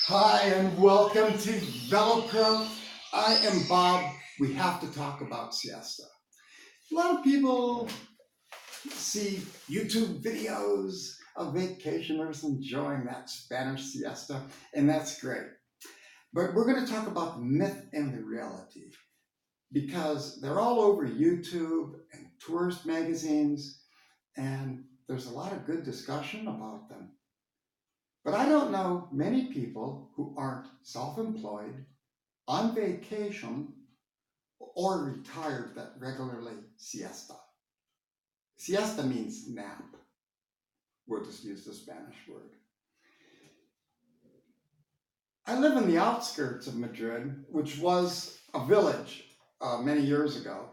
Hi and welcome to Velocro. I am Bob. We have to talk about siesta. A lot of people see YouTube videos of vacationers enjoying that Spanish siesta, and that's great. But we're going to talk about the myth and the reality because they're all over YouTube and tourist magazines, and there's a lot of good discussion about them. But I don't know many people who aren't self employed, on vacation, or retired that regularly siesta. Siesta means nap. We'll just use the Spanish word. I live in the outskirts of Madrid, which was a village many years ago.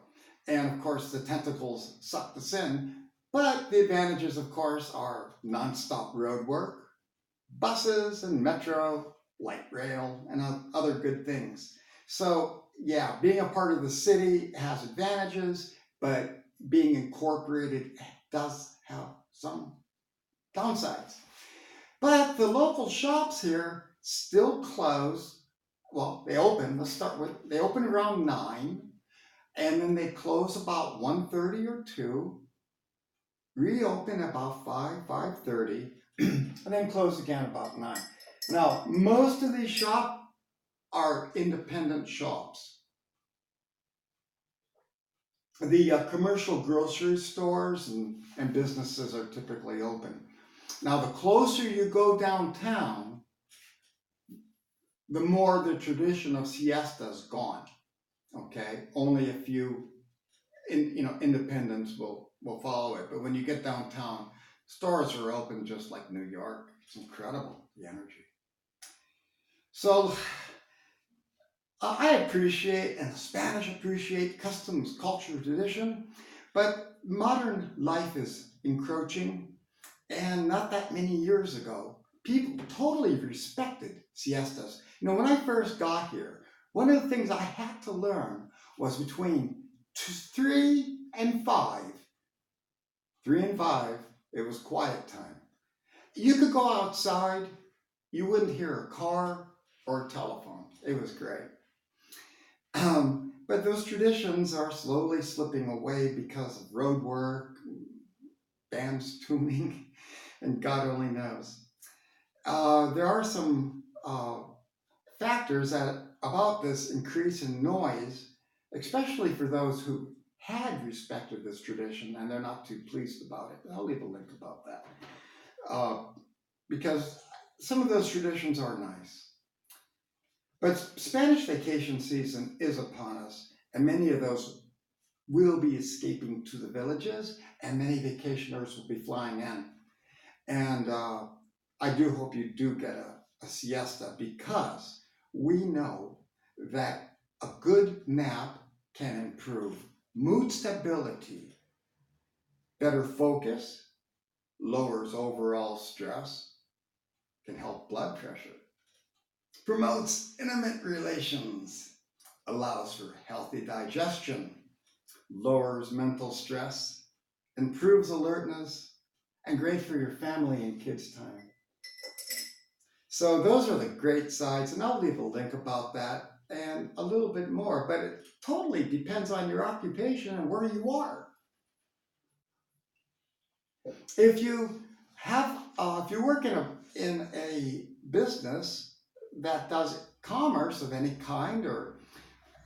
And of course, the tentacles sucked us in. But the advantages, of course, are nonstop road work, buses and metro, light rail, and other good things. So, yeah, being a part of the city has advantages, but being incorporated does have some downsides. But the local shops here still close. Well, they open, let's start with, they open around 9, and then they close about 1:30 or 2, reopen about 5:30, and then close again about 9. Now, most of these shops are independent shops. The commercial grocery stores and businesses are typically open. Now, the closer you go downtown, the more the tradition of siesta is gone. Okay, only a few independents will follow it. But when you get downtown, stores are open just like New York. It's incredible, the energy. So I appreciate, and the Spanish appreciate, customs, culture, tradition, but modern life is encroaching, and not that many years ago, people totally respected siestas. When I first got here, one of the things I had to learn was between 3 and 5. 3 and 5, it was quiet time. You could go outside, you wouldn't hear a car or a telephone. It was great. But those traditions are slowly slipping away because of road work, bands tuning, and God only knows. There are some factors about this increase in noise, especially for those who had respected this tradition and they're not too pleased about it. I'll leave a link about that. Because some of those traditions are nice. But Spanish vacation season is upon us, and many of those will be escaping to the villages, and many vacationers will be flying in. And I do hope you do get a siesta, because we know that a good nap can improve mood stability, better focus, lowers overall stress, can help blood pressure, promotes intimate relations, allows for healthy digestion, lowers mental stress, improves alertness, and great for your family and kids' time. So those are the great sides, and I'll leave a link about that and a little bit more, but it totally depends on your occupation and where you are. If you work in a business that does commerce of any kind, or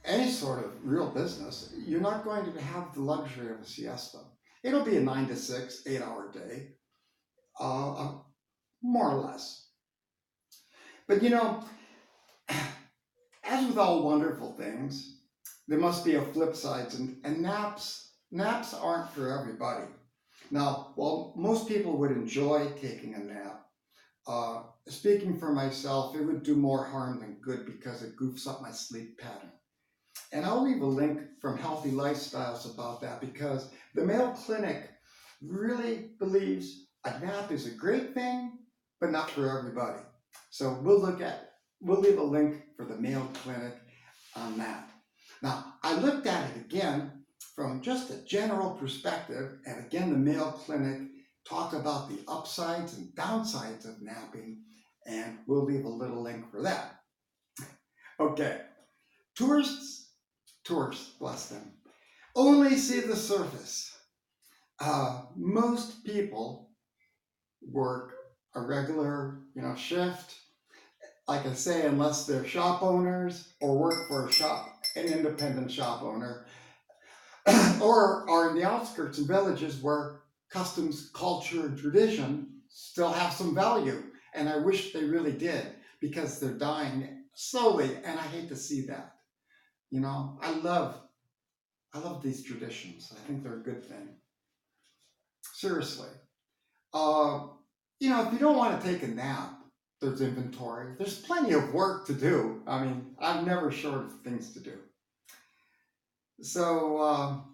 any sort of real business, you're not going to have the luxury of a siesta. It'll be a 9 to 6, 8-hour day, more or less. But as with all wonderful things, there must be a flip side, and naps aren't for everybody. Now, while most people would enjoy taking a nap, speaking for myself, it would do more harm than good because it goofs up my sleep pattern. And I'll leave a link from Healthy Lifestyles about that, because the Mayo Clinic really believes a nap is a great thing, but not for everybody. So we'll leave a link for the Mayo Clinic on that. Now, I looked at it again from just a general perspective, and again, the Mayo Clinic talk about the upsides and downsides of napping, And we'll leave a little link for that. Okay, tourists, bless them, only see the surface. Most people work a regular, shift, like I say, unless they're shop owners or work for an independent shop owner, or are in the outskirts and villages where customs, culture, and tradition still have some value. And I wish they really did, because they're dying slowly, and I hate to see that. I love these traditions. I think they're a good thing. Seriously. Uh, if you don't want to take a nap, there's inventory. There's plenty of work to do. I mean, I'm never short of things to do. So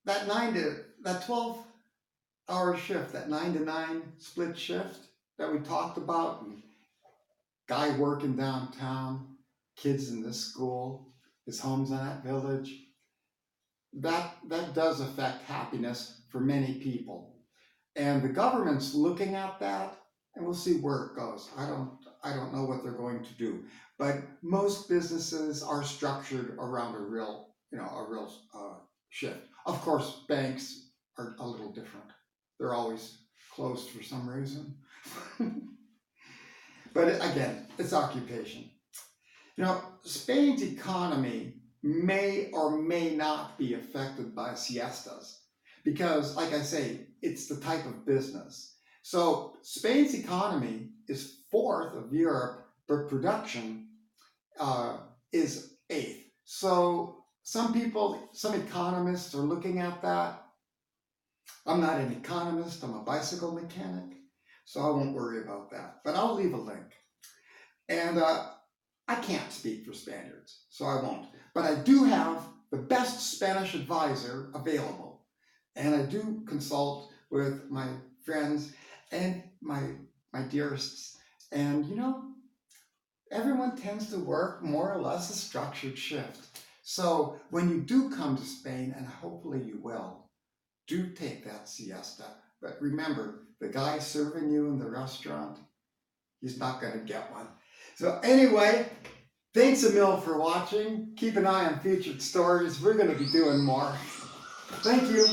that 12-hour shift, that 9 to 9 split shift that we talked about, and guy working downtown, kids in this school, his home's in that village, that does affect happiness for many people. And the government's looking at that, and we'll see where it goes. I don't know what they're going to do, but most businesses are structured around a real shift. Of course, banks are a little different. They're always closed for some reason. But again, it's occupation. Spain's economy may or may not be affected by siestas, because, like I say, it's the type of business. So Spain's economy is 4th of Europe, but production is 8th. So some economists are looking at that. I'm not an economist, I'm a bicycle mechanic, so I won't worry about that. But I'll leave a link. And I can't speak for Spaniards, so I won't. But I do have the best Spanish advisor available. And I do consult with my friends and my dearests. And everyone tends to work more or less a structured shift. So when you do come to Spain, and hopefully you will, do take that siesta. But remember, the guy serving you in the restaurant, he's not going to get one. So anyway, thanks a mil for watching. Keep an eye on featured stories. We're going to be doing more. Thank you.